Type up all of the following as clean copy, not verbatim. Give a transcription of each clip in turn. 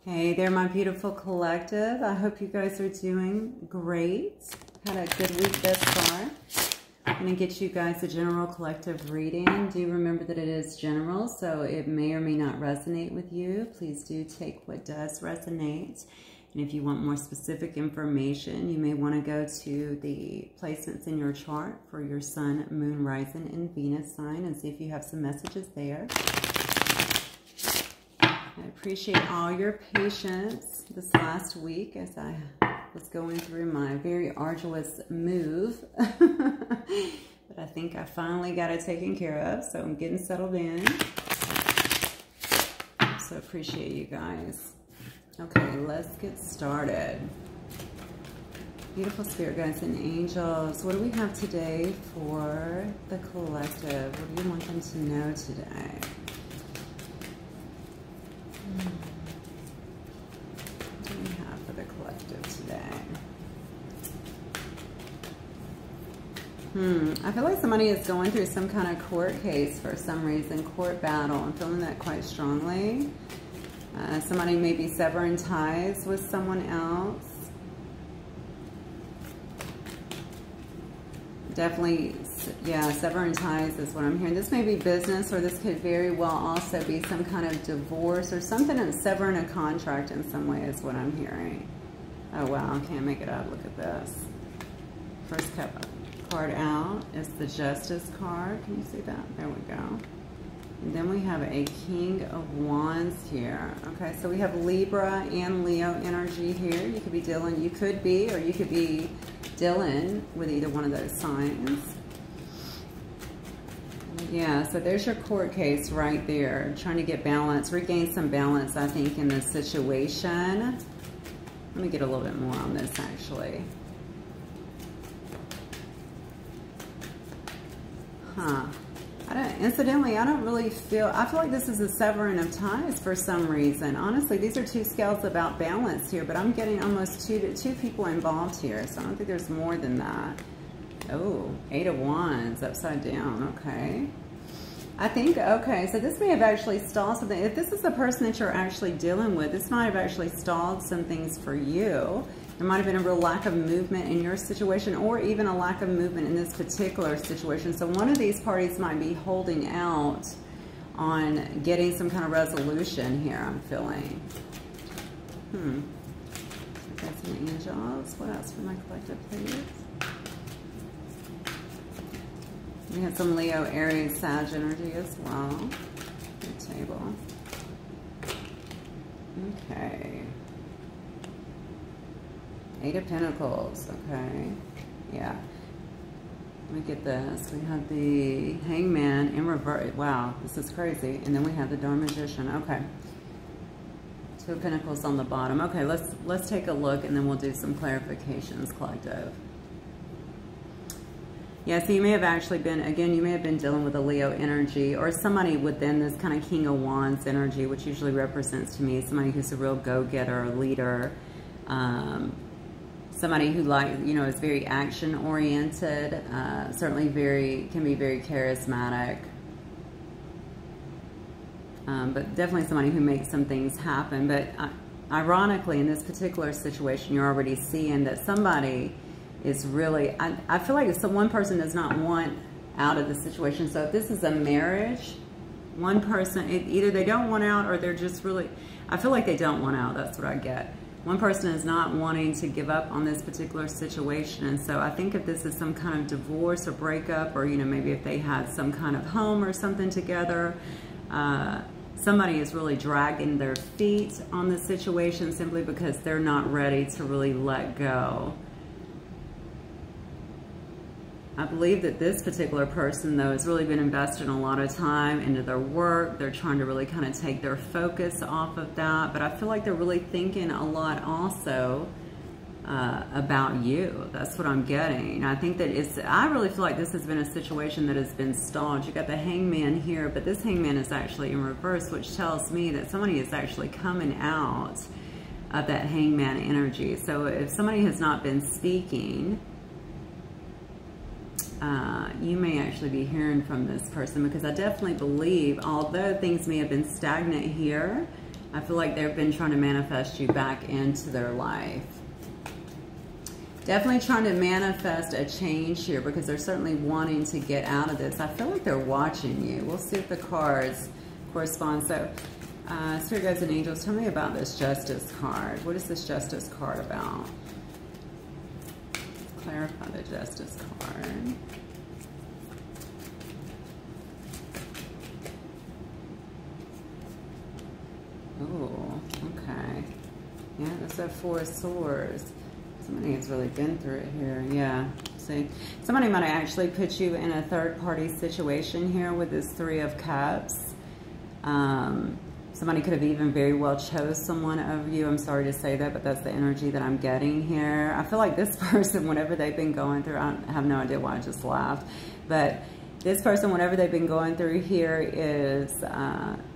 Hey there, my beautiful collective. I hope you guys are doing great. Had a good week thus far. I'm going to get you guys a general collective reading. Do remember that it is general, so it may or may not resonate with you. Please do take what does resonate. And if you want more specific information, you may want to go to the placements in your chart for your sun, moon, rising, and Venus sign and see if you have some messages there. I appreciate all your patience this last week as I was going through my very arduous move. But I think I finally got it taken care of, so I'm getting settled in. So appreciate you guys. Okay, let's get started. Beautiful spirit guides and angels. What do we have today for the collective? What do you want them to know today? What do we have for the collective today? I feel like somebody is going through some kind of court case for some reason, court battle. I'm feeling that quite strongly. Somebody may be severing ties with someone else. Definitely, yeah, severing ties is what I'm hearing. This may be business, or this could very well also be some kind of divorce or something, and severing a contract in some way is what I'm hearing. Oh, wow, can't make it up. Look at this. First card out is the Justice card. Can you see that? There we go. And then we have a King of Wands here. Okay, so we have Libra and Leo energy here. You could be dealing, you could be, or you could be dealing with either one of those signs. Yeah, so there's your court case right there. Trying to get balance, regain some balance, I think, in this situation. Let me get a little bit more on this, actually. Incidentally, I don't really feel, I feel like this is a severing of ties for some reason. Honestly, these are two scales about balance here, but I'm getting almost two people involved here, so I don't think there's more than that. Oh, 8 of Wands upside down, okay. I think, okay, so this may have actually stalled something. If this is the person that you're actually dealing with, this might have actually stalled some things for you. There might have been a real lack of movement in your situation, or even a lack of movement in this particular situation. So one of these parties might be holding out on getting some kind of resolution here, I'm feeling. Got some angels. What else for my collective, please? We have some Leo, Aries, Sag energy as well. The table. Okay. 8 of Pentacles, okay. Yeah. Let me get this. We have the Hangman in reverse. Wow, this is crazy. And then we have the Dark Magician. Okay. 2 of Pentacles on the bottom. Okay, let's take a look and then we'll do some clarifications, collective. Yeah, so you may have actually been, again, you may have been dealing with a Leo energy or somebody within this kind of King of Wands energy, which usually represents to me somebody who's a real go-getter, a leader, somebody who, like, you know, is very action-oriented, certainly can be very charismatic, but definitely somebody who makes some things happen. But ironically, in this particular situation, you're already seeing that somebody is really, I feel like if one person does not want out of the situation. So if this is a marriage, one person, either they don't want out or they're just really, I feel like they don't want out. That's what I get. One person is not wanting to give up on this particular situation. And so I think if this is some kind of divorce or breakup, or, you know, maybe if they had some kind of home or something together, somebody is really dragging their feet on the situation simply because they're not ready to really let go. I believe that this particular person, though, has really been investing a lot of time into their work. They're trying to really kind of take their focus off of that. But I feel like they're really thinking a lot also about you. That's what I'm getting. I think that I really feel like this has been a situation that has been stalled. You got the Hangman here, but this Hangman is actually in reverse, which tells me that somebody is actually coming out of that Hangman energy. So if somebody has not been speaking, you may actually be hearing from this person, because I definitely believe, although things may have been stagnant here, I feel like they've been trying to manifest you back into their life. Definitely trying to manifest a change here because they're certainly wanting to get out of this. I feel like they're watching you. We'll see if the cards correspond. So, Spirit Guides and Angels, tell me about this Justice card. What is this Justice card about? Clarify the Justice card. Oh, okay. Yeah, that's that Four of Swords. Somebody has really been through it here. Yeah. See, somebody might actually put you in a third-party situation here with this Three of Cups. Somebody could have even very well chose someone over you. I'm sorry to say that, but that's the energy that I'm getting here. I feel like this person, whatever they've been going through, I have no idea why I just laughed, but this person, whatever they've been going through here is,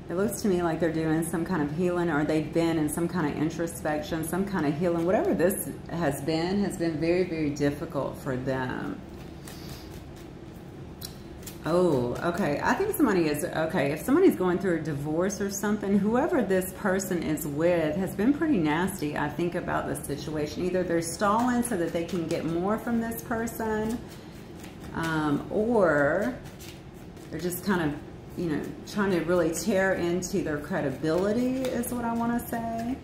it looks to me like they're doing some kind of healing, or they've been in some kind of introspection, some kind of healing. Whatever this has been very, very difficult for them. Oh, okay. I think somebody is, okay, if somebody's going through a divorce or something, whoever this person is with has been pretty nasty, I think, about the situation. Either they're stalling so that they can get more from this person, or they're just kind of, you know, trying to really tear into their credibility is what I want to say.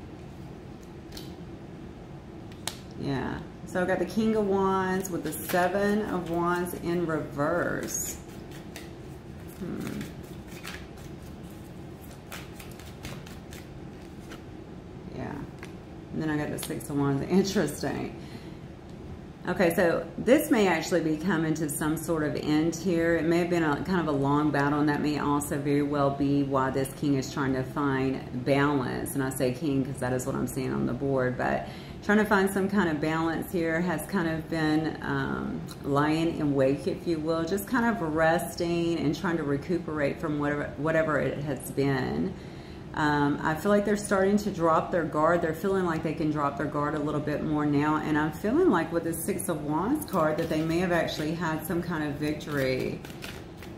Yeah. So I've got the King of Wands with the Seven of Wands in reverse. Yeah. And then I got the Six of Wands. Interesting. Okay, so this may actually be coming to some sort of end here. It may have been a kind of a long battle, and that may also very well be why this king is trying to find balance. And I say king because that is what I'm seeing on the board, but trying to find some kind of balance here, has kind of been lying in wait, if you will, just kind of resting and trying to recuperate from whatever it has been. I feel like they're starting to drop their guard. They're feeling like they can drop their guard a little bit more now. And I'm feeling like with the Six of Wands card that they may have actually had some kind of victory,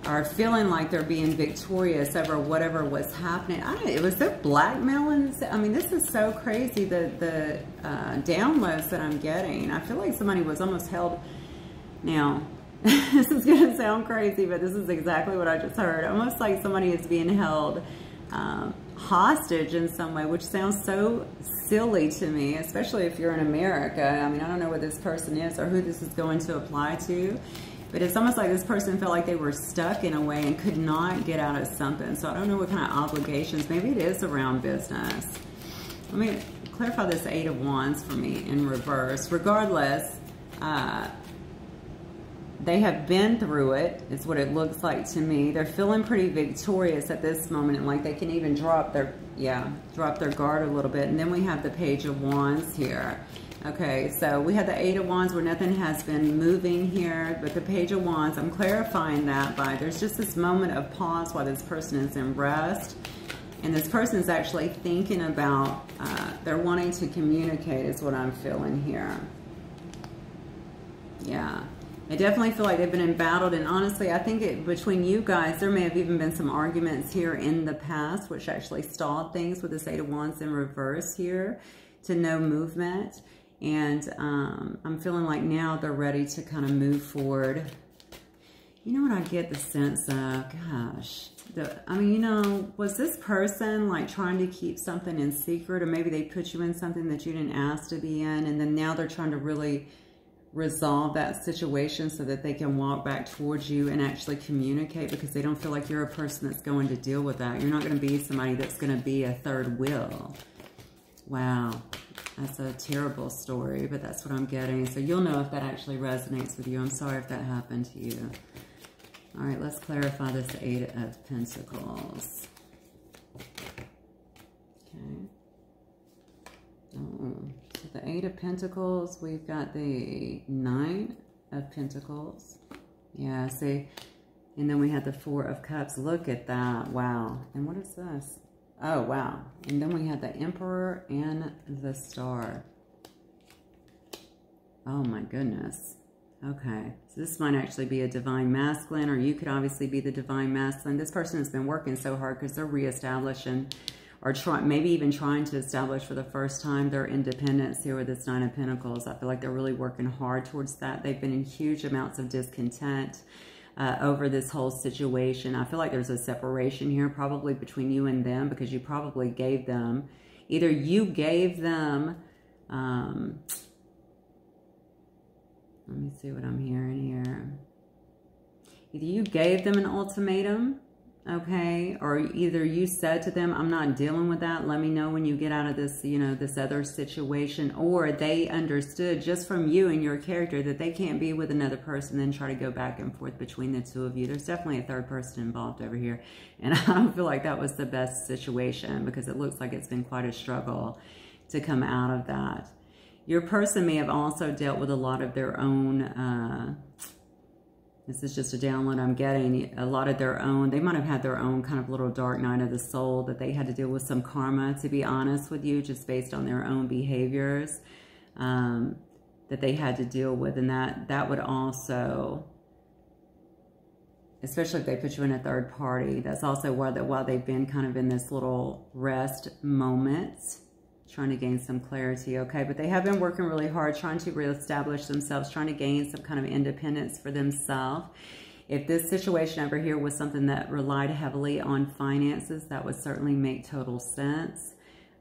or feeling like they're being victorious over whatever was happening. It was so blackmailing. I mean, this is so crazy, the downloads that I'm getting. I feel like somebody was almost held. Now, this is going to sound crazy, but this is exactly what I just heard. Almost like somebody is being held hostage in some way, which sounds so silly to me, especially if you're in America. I mean, I don't know what this person is or who this is going to apply to, but it's almost like this person felt like they were stuck in a way and could not get out of something. So I don't know what kind of obligations. Maybe it is around business. Let me clarify this Eight of Wands for me in reverse. Regardless, they have been through it, is what it looks like to me. They're feeling pretty victorious at this moment, and like they can even drop their guard a little bit. And then we have the Page of Wands here. Okay, so we have the Eight of Wands where nothing has been moving here, but the Page of Wands, I'm clarifying that by there's just this moment of pause while this person is in rest. And this person is actually thinking about, they're wanting to communicate is what I'm feeling here. Yeah. I definitely feel like they've been embattled, and honestly, I think between you guys, there may have even been some arguments here in the past, which actually stalled things with this Eight of Wands in reverse here to no movement. And I'm feeling like now they're ready to kind of move forward. You know what I get the sense of? Gosh, I mean, you know, was this person like trying to keep something in secret, or maybe they put you in something that you didn't ask to be in, and then now they're trying to really resolve that situation so that they can walk back towards you and actually communicate, because they don't feel like you're a person that's going to deal with that. You're not going to be somebody that's going to be a third wheel. Wow. That's a terrible story, but that's what I'm getting. So you'll know if that actually resonates with you. I'm sorry if that happened to you. All right, let's clarify this Eight of Pentacles. Okay. Oh. So the Eight of Pentacles, we've got the Nine of Pentacles. Yeah, see? And then we had the Four of Cups. Look at that. Wow. And what is this? Oh, wow. And then we had the Emperor and the Star. Oh, my goodness. Okay. So this might actually be a Divine Masculine, or you could obviously be the Divine Masculine. This person has been working so hard because they're reestablishing or maybe even trying to establish for the first time their independence here with this Nine of Pentacles. I feel like they're really working hard towards that. They've been in huge amounts of discontent over this whole situation. I feel like there's a separation here probably between you and them, because you probably gave them, either you gave them, let me see what I'm hearing here. Either you gave them an ultimatum, okay, or either you said to them, I'm not dealing with that, let me know when you get out of this, you know, this other situation, or they understood just from you and your character that they can't be with another person, then try to go back and forth between the two of you. There's definitely a third person involved over here, and I don't feel like that was the best situation, because it looks like it's been quite a struggle to come out of that. Your person may have also dealt with a lot of their own, this is just a download I'm getting, a lot of their own, they might have had their own kind of little dark night of the soul that they had to deal with some karma, to be honest with you, just based on their own behaviors that they had to deal with. And that would also, especially if they put you in a third party, that's also while they've been kind of in this little rest moment, trying to gain some clarity, okay? But they have been working really hard, trying to reestablish themselves, trying to gain some kind of independence for themselves. If this situation over here was something that relied heavily on finances, that would certainly make total sense.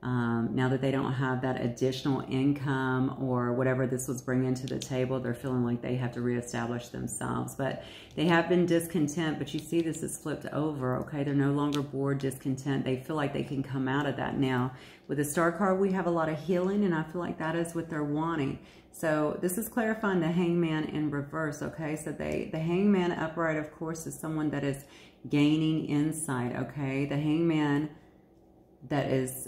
Now that they don't have that additional income or whatever this was bringing to the table, they're feeling like they have to reestablish themselves. But they have been discontent, but you see this is flipped over, okay? They're no longer bored, discontent. They feel like they can come out of that now. With the Star card, we have a lot of healing, and I feel like that is what they're wanting. So this is clarifying the Hangman in reverse, okay? So the Hangman upright, of course, is someone that is gaining insight, okay? The Hangman that is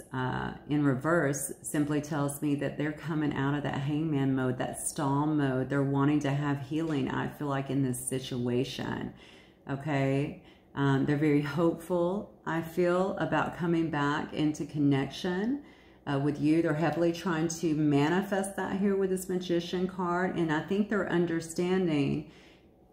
in reverse simply tells me that they're coming out of that Hangman mode, that stall mode. They're wanting to have healing, I feel like, in this situation, okay? They're very hopeful, I feel, about coming back into connection with you. They're heavily trying to manifest that here with this Magician card, and I think they're understanding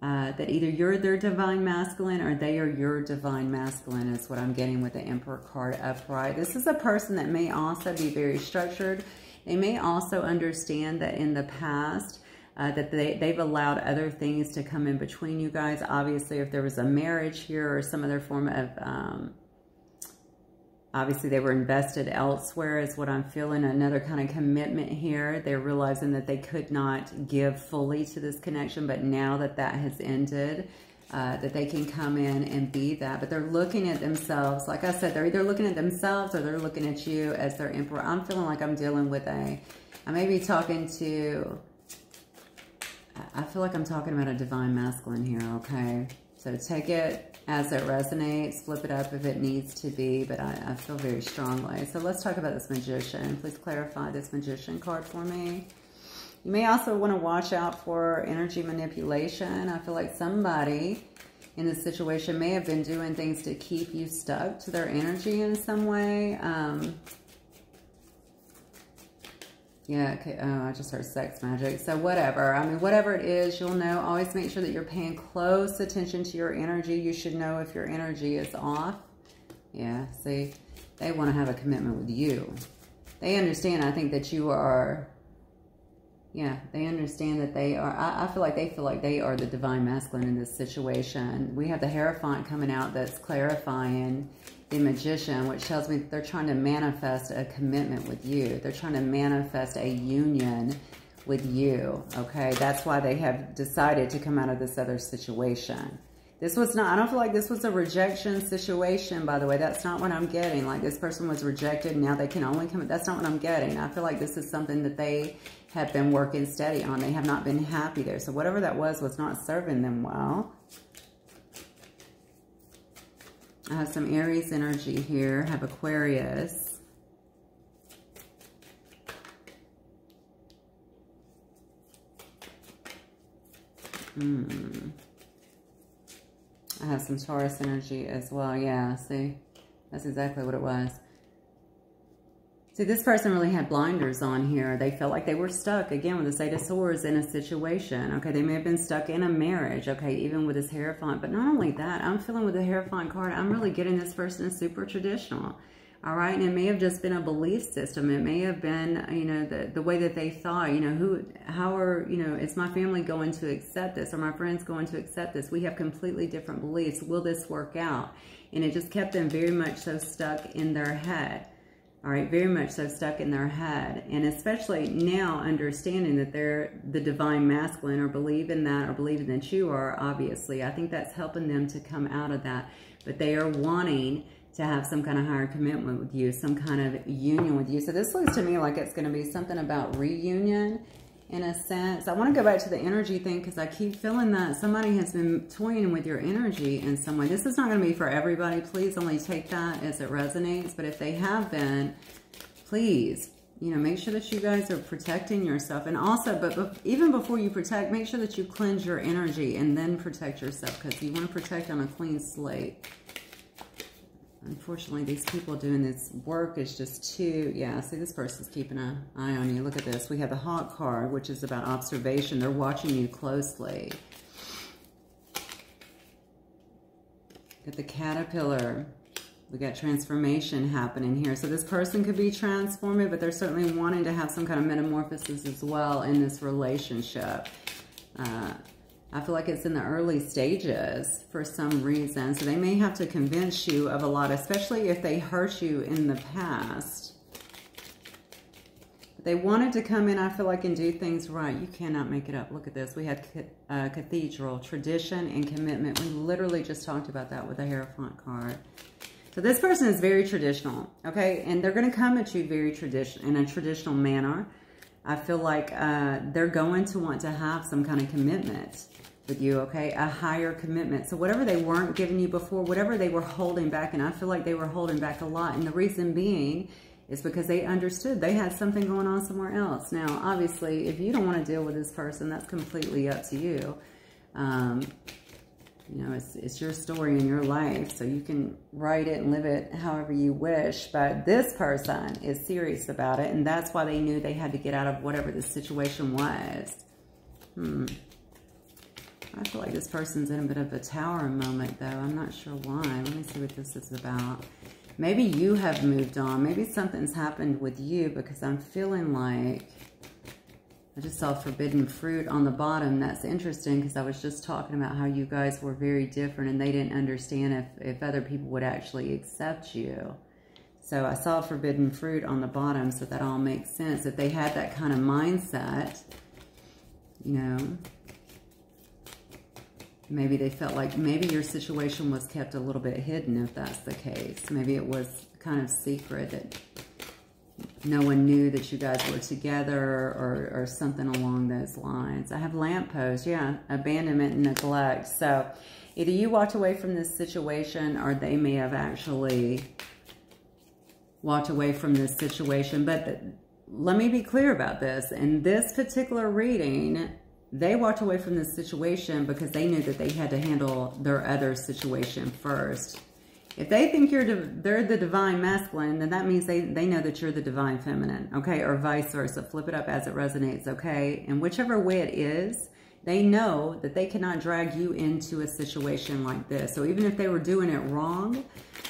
that either you're their divine masculine or they are your divine masculine, is what I'm getting with the Emperor card upright. This is a person that may also be very structured. They may also understand that in the past that they've allowed other things to come in between you guys. Obviously, if there was a marriage here or some other form of, obviously they were invested elsewhere is what I'm feeling. Another kind of commitment here. They're realizing that they could not give fully to this connection, but now that that has ended, that they can come in and be that. But they're looking at themselves. Like I said, they're either looking at themselves or they're looking at you as their emperor. I'm feeling like I'm dealing with I may be talking to, I feel like I'm talking about a divine masculine here, okay? So take it as it resonates, flip it up if it needs to be, but I feel very strongly. So let's talk about this Magician. Please clarify this Magician card for me. You may also want to watch out for energy manipulation. I feel like somebody in this situation may have been doing things to keep you stuck to their energy in some way. Yeah, okay. Oh, I just heard sex magic. So whatever. I mean, whatever it is, you'll know. Always make sure that you're paying close attention to your energy. You should know if your energy is off. Yeah, see, they want to have a commitment with you. They understand, I think, that you are, yeah, they understand that they are, I feel like they are the divine masculine in this situation. We have the Hierophant coming out that's clarifying the Magician, which tells me that they're trying to manifest a commitment with you. They're trying to manifest a union with you, okay? That's why they have decided to come out of this other situation. This was not, I don't feel like this was a rejection situation, by the way. That's not what I'm getting. Like this person was rejected and now they can only come, that's not what I'm getting. I feel like this is something that they have been working steady on. They have not been happy there. So whatever that was not serving them well. I have some Aries energy here. I have Aquarius. I have some Taurus energy as well. Yeah, see? That's exactly what it was. See, this person really had blinders on here. They felt like they were stuck, again, with the Eight of Swords in a situation. Okay, they may have been stuck in a marriage, okay, even with this Hierophant. But not only that, I'm feeling with the Hierophant card, I'm really getting this person is super traditional. All right, and it may have just been a belief system. It may have been, you know, the way that they thought, you know, how are, you know, is my family going to accept this? Are my friends going to accept this? We have completely different beliefs. Will this work out? And it just kept them very much so stuck in their head. All right, very much so stuck in their head. And especially now understanding that they're the divine masculine, or believe in that, or believing that you are, obviously. I think that's helping them to come out of that. But they are wanting to have some kind of higher commitment with you, some kind of union with you. So this looks to me like it's going to be something about reunion in a sense. I want to go back to the energy thing because I keep feeling that somebody has been toying with your energy in some way. This is not going to be for everybody. Please only take that as it resonates. But if they have been, please, you know, make sure that you guys are protecting yourself. And also, but even before you protect, make sure that you cleanse your energy and then protect yourself, because you want to protect on a clean slate. Unfortunately, these people doing this work is just too, yeah, see, this person's keeping an eye on you. Look at this. We have the Hawk card, which is about observation. They're watching you closely. Got the Caterpillar. We got transformation happening here. So this person could be transforming, but they're certainly wanting to have some kind of metamorphosis as well in this relationship. I feel like it's in the early stages for some reason. So they may have to convince you of a lot, especially if they hurt you in the past. But they wanted to come in, I feel like, and do things right. You cannot make it up. Look at this. We had cathedral, tradition, and commitment. We literally just talked about that with the Hierophant card. So this person is very traditional, okay? And they're going to come at you very in a traditional manner. I feel like they're going to want to have some kind of commitment with you, okay? A higher commitment. So whatever they weren't giving you before, whatever they were holding back, and I feel like they were holding back a lot. And the reason being is because they understood they had something going on somewhere else. Now, obviously, if you don't want to deal with this person, that's completely up to you. You know, it's your story in your life, so you can write it and live it however you wish. But this person is serious about it, and that's why they knew they had to get out of whatever the situation was. I feel like this person's in a bit of a tower moment, though. I'm not sure why. Let me see what this is about. Maybe you have moved on. Maybe something's happened with you, because I'm feeling like I just saw forbidden fruit on the bottom. That's interesting, because I was just talking about how you guys were very different and they didn't understand if other people would actually accept you. So I saw forbidden fruit on the bottom, so that all makes sense. If they had that kind of mindset, you know, maybe they felt like maybe your situation was kept a little bit hidden, if that's the case. Maybe it was kind of secret, that no one knew that you guys were together, or something along those lines. I have lamppost, yeah, abandonment neglect. So either you walked away from this situation, or they may have actually walked away from this situation. But let me be clear about this. In this particular reading, they walked away from this situation because they knew that they had to handle their other situation first. If they think they're the divine masculine, then that means they know that you're the divine feminine, okay? Or vice versa. Flip it up as it resonates, okay? And whichever way it is, they know that they cannot drag you into a situation like this. So even if they were doing it wrong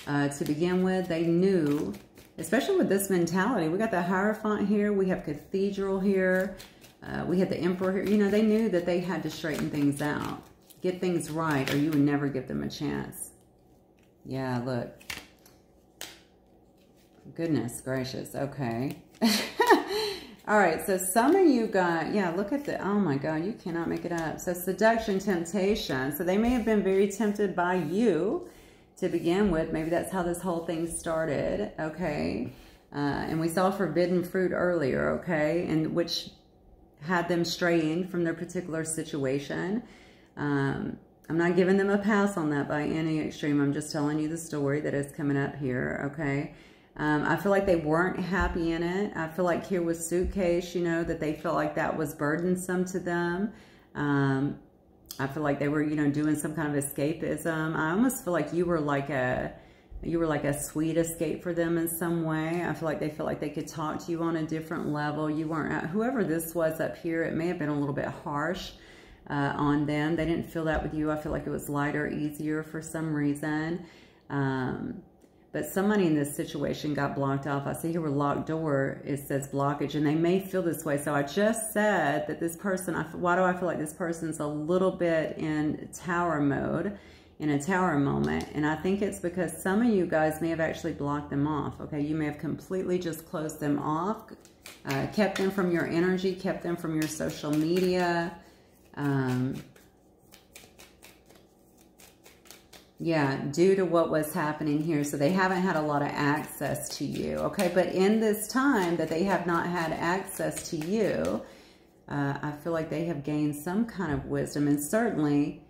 to begin with, they knew, especially with this mentality. We got the Hierophant here. We have Cathedral here. We had the Emperor here. You know, they knew that they had to straighten things out, get things right, or you would never give them a chance. Yeah, look. Goodness gracious. Okay. All right. So some of you got, yeah, look at the, oh my God, you cannot make it up. So seduction, temptation. So they may have been very tempted by you to begin with. Maybe that's how this whole thing started. Okay. And we saw forbidden fruit earlier. Okay. And which had them straying from their particular situation. I'm not giving them a pass on that by any extreme. I'm just telling you the story that is coming up here, okay? I feel like they weren't happy in it. I feel like here with suitcase, you know, that they felt like that was burdensome to them. I feel like they were, you know, doing some kind of escapism. I almost feel like you were like a sweet escape for them in some way. I feel like they felt like they could talk to you on a different level. You weren't, whoever this was up here, it may have been a little bit harsh on them. They didn't feel that with you. I feel like it was lighter, easier for some reason. But but somebody in this situation got blocked off. I see here with locked door, it says blockage, and they may feel this way. So I just said that this person, why do I feel like this person's a little bit in tower mode, in a tower moment? And I think it's because some of you guys may have actually blocked them off, okay? You may have completely just closed them off, kept them from your energy, kept them from your social media. Yeah, due to what was happening here. So they haven't had a lot of access to you, okay? But in this time that they have not had access to you, I feel like they have gained some kind of wisdom. And certainly,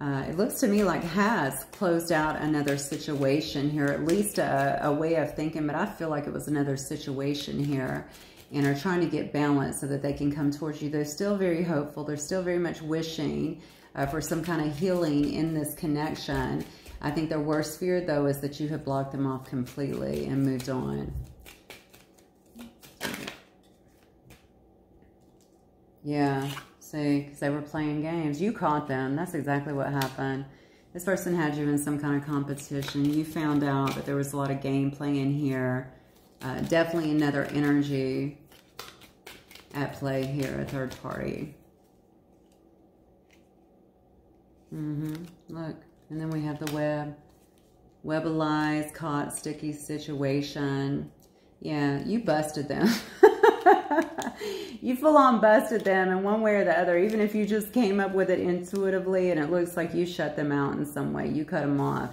it looks to me like has closed out another situation here, at least a way of thinking. But I feel like it was another situation here, and are trying to get balance so that they can come towards you. They're still very hopeful. They're still very much wishing for some kind of healing in this connection. I think their worst fear, though, is that you have blocked them off completely and moved on. Yeah, see, because they were playing games. You caught them. That's exactly what happened. This person had you in some kind of competition. You found out that there was a lot of game playing here. Definitely another energy at play here, a third party. Look, and then we have the web. Web of lies, caught, sticky situation. Yeah, you busted them. You full on busted them in one way or the other. Even if you just came up with it intuitively and it looks like you shut them out in some way. You cut them off,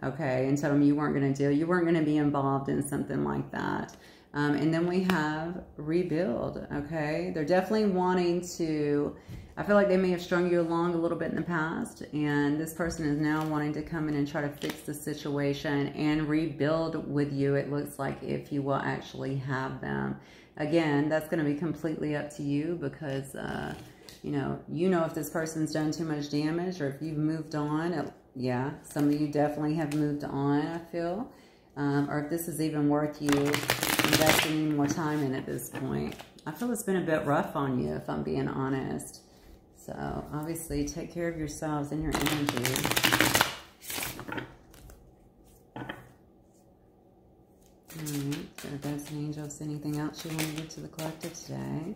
okay, and told them you weren't going to deal. You weren't going to be involved in something like that. And then we have rebuild, okay? They're definitely wanting to, I feel like they may have strung you along a little bit in the past, and this person is now wanting to come in and try to fix the situation and rebuild with you, it looks like, if you will actually have them. Again, that's going to be completely up to you because, you know if this person's done too much damage or if you've moved on. Yeah, some of you definitely have moved on, I feel. Or if this is even worth you investing any more time in at this point. I feel it's been a bit rough on you, if I'm being honest. So, obviously, take care of yourselves and your energy. Alright, so guides and angels, anything else you want to give to the collective today?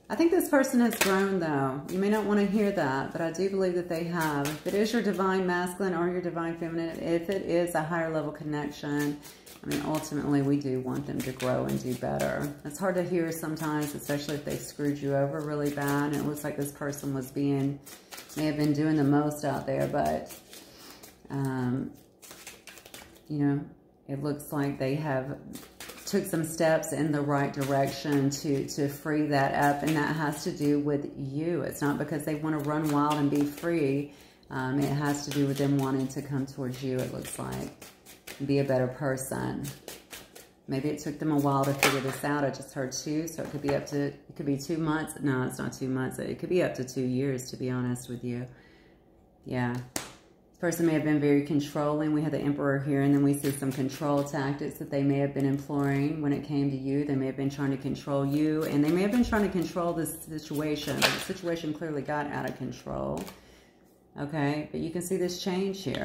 I think this person has grown, though. You may not want to hear that, but I do believe that they have. If it is your divine masculine or your divine feminine, if it is a higher level connection, I mean, ultimately, we do want them to grow and do better. It's hard to hear sometimes, especially if they screwed you over really bad. And it looks like this person was may have been doing the most out there, but, you know, it looks like they have took some steps in the right direction to free that up, and that has to do with you. It's not because they want to run wild and be free. It has to do with them wanting to come towards you, it looks like, be a better person. Maybe it took them a while to figure this out. I just heard 2, so it could be up to, it could be 2 months. No, it's not 2 months. It could be up to 2 years, to be honest with you. Yeah. Person may have been very controlling. We had the Emperor here, and then we see some control tactics that they may have been employing when it came to you. They may have been trying to control you, and they may have been trying to control this situation. But the situation clearly got out of control. Okay, but you can see this change here.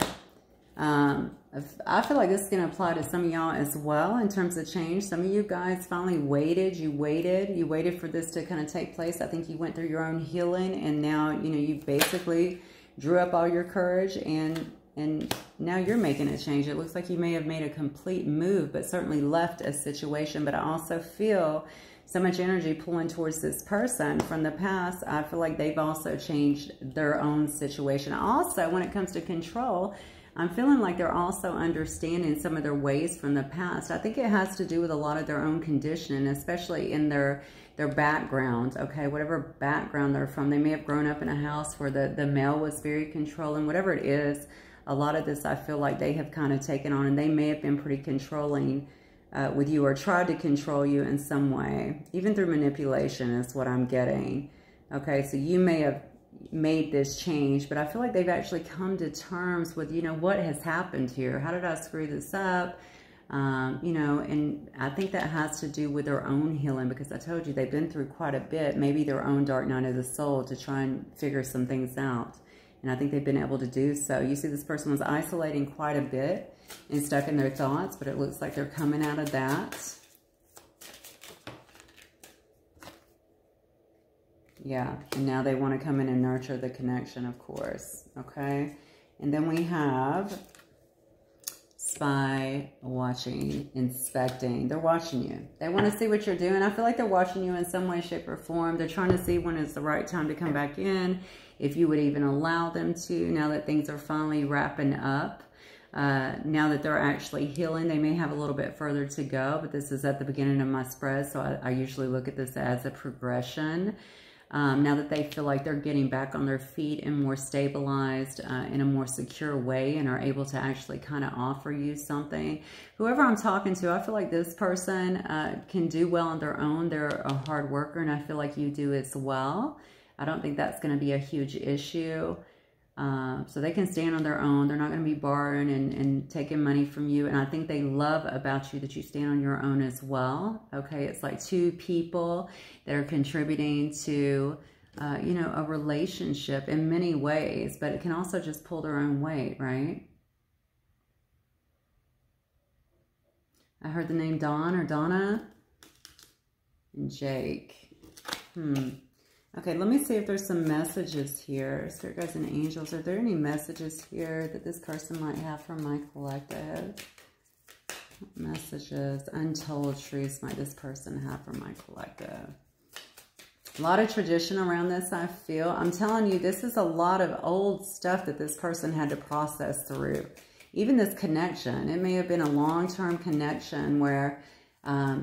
I feel like this is going to apply to some of y'all as well in terms of change. Some of you guys finally waited. You waited for this to kind of take place. I think you went through your own healing, and now, you know, you basically drew up all your courage, and now you're making a change. It looks like you may have made a complete move, but certainly left a situation. But I also feel so much energy pulling towards this person from the past. I feel like they've also changed their own situation. Also, when it comes to control, I'm feeling like they're also understanding some of their ways from the past. I think it has to do with a lot of their own conditioning, especially in their background, okay? Whatever background they're from. They may have grown up in a house where the male was very controlling. Whatever it is, a lot of this I feel like they have kind of taken on, and they may have been pretty controlling with you, or tried to control you in some way, even through manipulation is what I'm getting. Okay, so you may have made this change, but I feel like they've actually come to terms with, you know, what has happened here? How did I screw this up? You know, and I think that has to do with their own healing, because I told you they've been through quite a bit, maybe their own dark night of the soul, to try and figure some things out. And I think they've been able to do so. You see this person was isolating quite a bit and stuck in their thoughts, but it looks like they're coming out of that. Yeah, and now they want to come in and nurture the connection, of course, okay? And then we have spy, watching, inspecting. They're watching you. They want to see what you're doing. I feel like they're watching you in some way, shape, or form. They're trying to see when it's the right time to come back in, if you would even allow them to, now that things are finally wrapping up. Now that they're actually healing, they may have a little bit further to go, but this is at the beginning of my spread, so I usually look at this as a progression. Now that they feel like they're getting back on their feet and more stabilized in a more secure way and are able to actually kind of offer you something. Whoever I'm talking to, I feel like this person can do well on their own. They're a hard worker, and I feel like you do as well. I don't think that's going to be a huge issue. So they can stand on their own. They're not going to be borrowing and taking money from you. And I think they love about you that you stand on your own as well. Okay, it's like two people that are contributing to, you know, a relationship in many ways. But it can also just pull their own weight, right? I heard the name Dawn or Donna and Jake. Okay, let me see if there's some messages here. Spirit guides and angels, are there any messages here that this person might have from my collective? What messages, untold truths might this person have from my collective? A lot of tradition around this, I feel. I'm telling you, this is a lot of old stuff that this person had to process through. Even this connection, it may have been a long-term connection where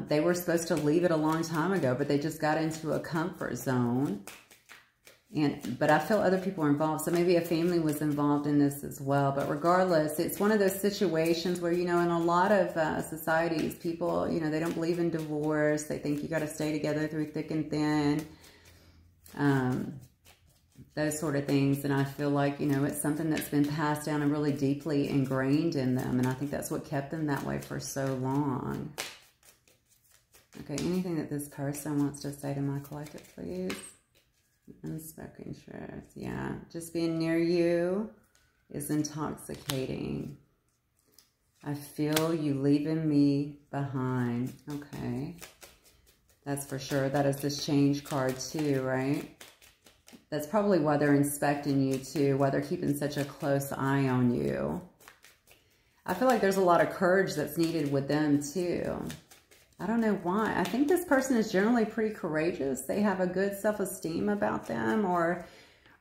they were supposed to leave it a long time ago, but they just got into a comfort zone. But I feel other people are involved, so maybe a family was involved in this as well. But regardless, it's one of those situations where, you know, in a lot of societies, people, you know, they don't believe in divorce. They think you got to stay together through thick and thin. Those sort of things. And I feel like, you know, it's something that's been passed down and really deeply ingrained in them. And I think that's what kept them that way for so long. Okay, anything that this person wants to say to my collective, please? Unspoken truth. Yeah, just being near you is intoxicating. I feel you leaving me behind. Okay, that's for sure. That is this change card too, right? That's probably why they're inspecting you too, why they're keeping such a close eye on you. I feel like there's a lot of courage that's needed with them too. I don't know why. I think this person is generally pretty courageous. They have a good self-esteem about them, or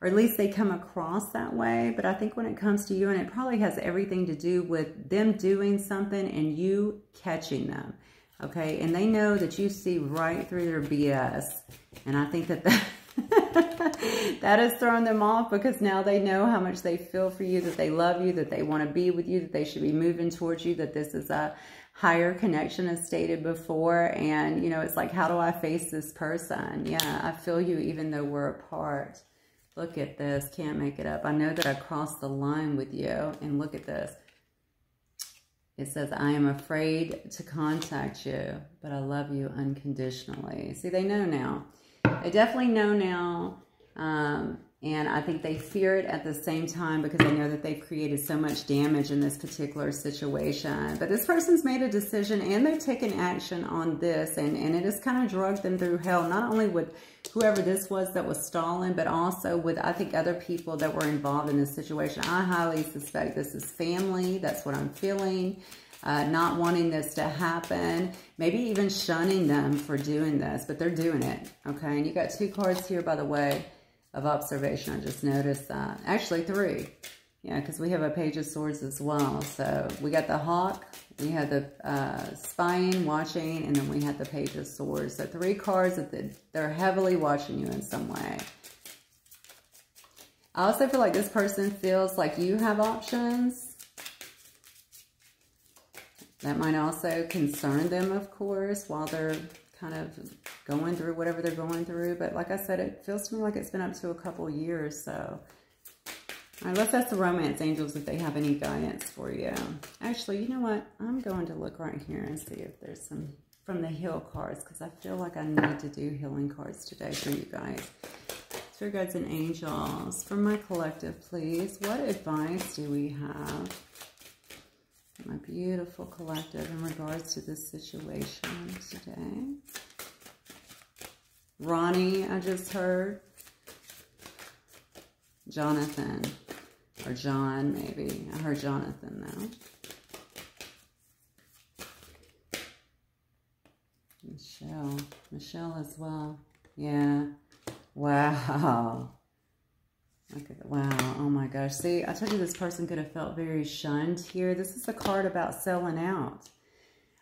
at least they come across that way. But I think when it comes to you, and it probably has everything to do with them doing something and you catching them, okay? And they know that you see right through their BS. And I think that that has thrown them off, because now they know how much they feel for you, that they love you, that they want to be with you, that they should be moving towards you, that this is a higher connection as stated before. And, you know, it's like, how do I face this person? Yeah, I feel you even though we're apart. Look at this. Can't make it up. I know that I crossed the line with you. And look at this. It says, I am afraid to contact you, but I love you unconditionally. See, they know now. They definitely know now. And I think they fear it at the same time, because they know that they've created so much damage in this particular situation. But this person's made a decision and they've taken action on this. And it has kind of drugged them through hell, not only with whoever this was that was stalling, but also with, I think, other people that were involved in this situation. I highly suspect this is family. That's what I'm feeling. Not wanting this to happen. Maybe even shunning them for doing this. But they're doing it. Okay. And you got two cards here, by the way, of observation. I just noticed that. Actually, three. Yeah, because we have a Page of Swords as well. So we got the Hawk, we had the spying, watching, and then we had the Page of Swords. So three cards that they're heavily watching you in some way. I also feel like this person feels like you have options. That might also concern them, of course, while they're kind of going through whatever they're going through. But like I said, it feels to me like it's been up to a couple years. So, all right, let's ask the romance angels if they have any guidance for you. Actually, you know what? I'm going to look right here and see if there's some from the heal cards, because I feel like I need to do healing cards today for you guys. Spirit guides and angels, for my collective, please. What advice do we have, my beautiful collective, in regards to this situation today? Ronnie, I just heard. Jonathan, or John, maybe. I heard Jonathan, though. Michelle as well. Yeah. Wow. Look at that. Wow. Oh my gosh. See, I told you this person could have felt very shunned here. This is a card about selling out.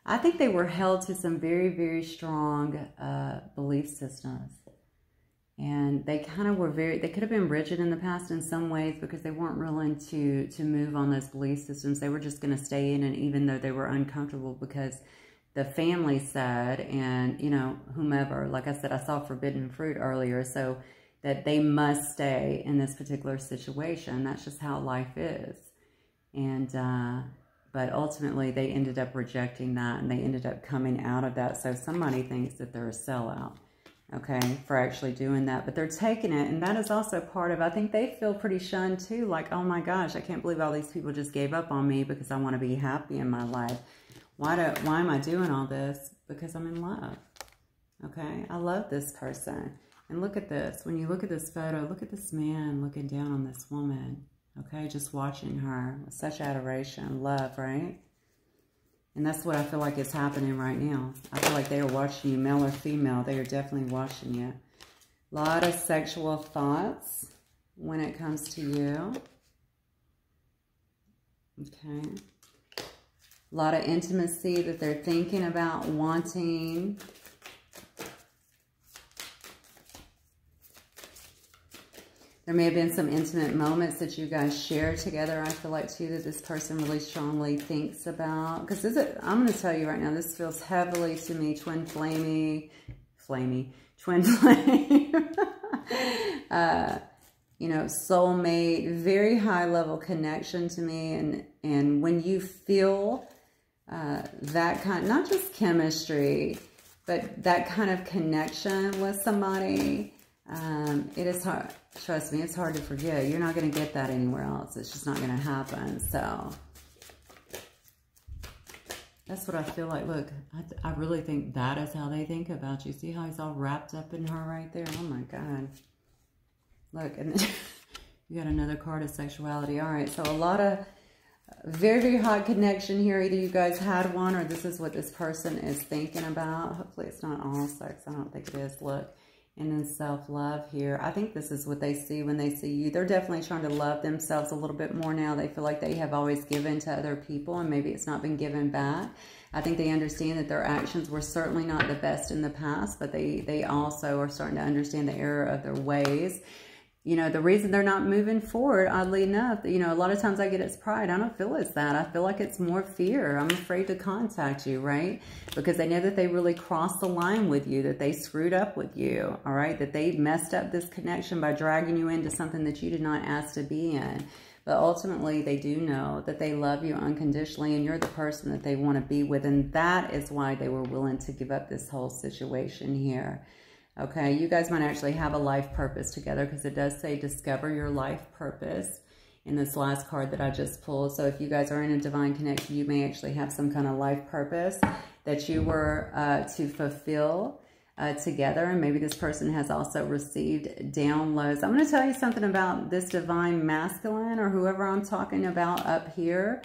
I think they were held to some very, very strong belief systems. And they kind of were they could have been rigid in the past in some ways because they weren't willing to move on those belief systems. They were just going to stay in, and even though they were uncomfortable because the family said, and, you know, whomever, like I said, I saw forbidden fruit earlier, so that they must stay in this particular situation. That's just how life is. And, but ultimately they ended up rejecting that, and they ended up coming out of that. So somebody thinks that they're a sellout, okay, for actually doing that, but they're taking it. And that is also part of, I think they feel pretty shunned too. Like, oh my gosh, I can't believe all these people just gave up on me because I want to be happy in my life. Why am I doing all this? Because I'm in love. Okay, I love this person. And look at this. When you look at this photo, look at this man looking down on this woman. Okay, just watching her with such adoration, love, right? And that's what I feel like is happening right now. I feel like they are watching you, male or female. They are definitely watching you. A lot of sexual thoughts when it comes to you. Okay. A lot of intimacy that they're thinking about, wanting. There may have been some intimate moments that you guys shared together. I feel like, too, that this person really strongly thinks about. Because I'm going to tell you right now, this feels heavily to me, twin flame. You know, soulmate, very high level connection to me. And when you feel that kind, not just chemistry, but that kind of connection with somebody, it is hard. Trust me, it's hard to forget. You're not going to get that anywhere else. It's just not going to happen. So that's what I feel like. Look, I really think that is how they think about you. See how he's all wrapped up in her right there? Oh my God. Look, and then you got another card of sexuality. All right, so a lot of very, very hot connection here. Either you guys had one, or this is what this person is thinking about. Hopefully it's not all sex. I don't think it is. Look. And then self-love here. I think this is what they see when they see you. They're definitely trying to love themselves a little bit more now. They feel like they have always given to other people, and maybe it's not been given back. I think they understand that their actions were certainly not the best in the past, but they also are starting to understand the error of their ways. You know, the reason they're not moving forward, oddly enough, you know, a lot of times I get it's pride. I don't feel it's that. I feel like it's more fear. I'm afraid to contact you, right? Because they know that they really crossed the line with you, that they screwed up with you, all right? That they messed up this connection by dragging you into something that you did not ask to be in. But ultimately, they do know that they love you unconditionally, and you're the person that they want to be with. And that is why they were willing to give up this whole situation here. Okay, you guys might actually have a life purpose together, because it does say discover your life purpose in this last card that I just pulled. So if you guys are in a divine connection, you may actually have some kind of life purpose that you were to fulfill together. And maybe this person has also received downloads. I'm going to tell you something about this divine masculine, or whoever I'm talking about up here.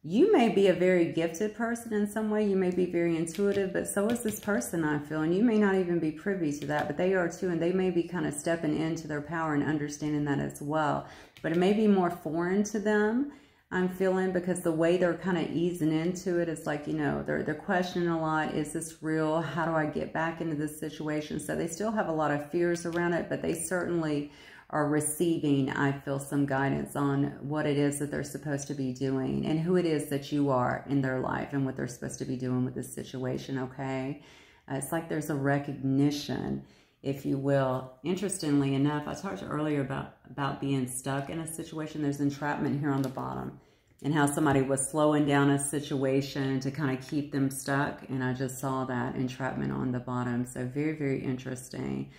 You may be a very gifted person in some way. You may be very intuitive, but so is this person, I feel. And you may not even be privy to that, but they are too. And they may be kind of stepping into their power and understanding that as well. But it may be more foreign to them, I'm feeling, because the way they're kind of easing into it, it's like, you know, they're questioning a lot. Is this real? How do I get back into this situation? So they still have a lot of fears around it, but they certainly are receiving, I feel, some guidance on what it is that they're supposed to be doing and who it is that you are in their life and what they're supposed to be doing with this situation, okay? It's like there's a recognition, if you will. Interestingly enough, I talked earlier about being stuck in a situation. There's entrapment here on the bottom, and how somebody was slowing down a situation to kind of keep them stuck. And I just saw that entrapment on the bottom. So very, very interesting.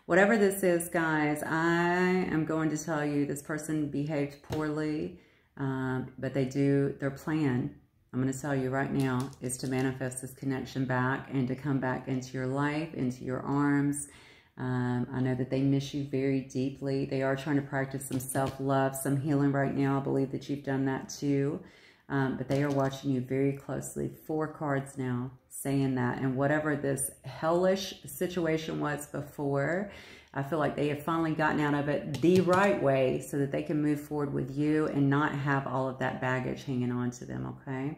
Whatever this is, guys, I am going to tell you this person behaved poorly, but their plan, I'm going to tell you right now, is to manifest this connection back and to come back into your life, into your arms. I know that they miss you very deeply. They are trying to practice some self-love, some healing right now. I believe that you've done that too. But they are watching you very closely. 4 cards now saying that. And whatever this hellish situation was before, I feel like they have finally gotten out of it the right way so that they can move forward with you and not have all of that baggage hanging on to them, okay?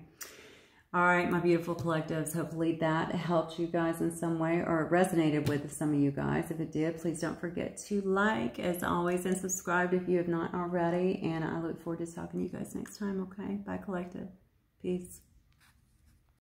All right, my beautiful collectives, hopefully that helped you guys in some way or resonated with some of you guys. If it did, please don't forget to like, as always, and subscribe if you have not already. And I look forward to talking to you guys next time, okay? Bye, collective. Peace.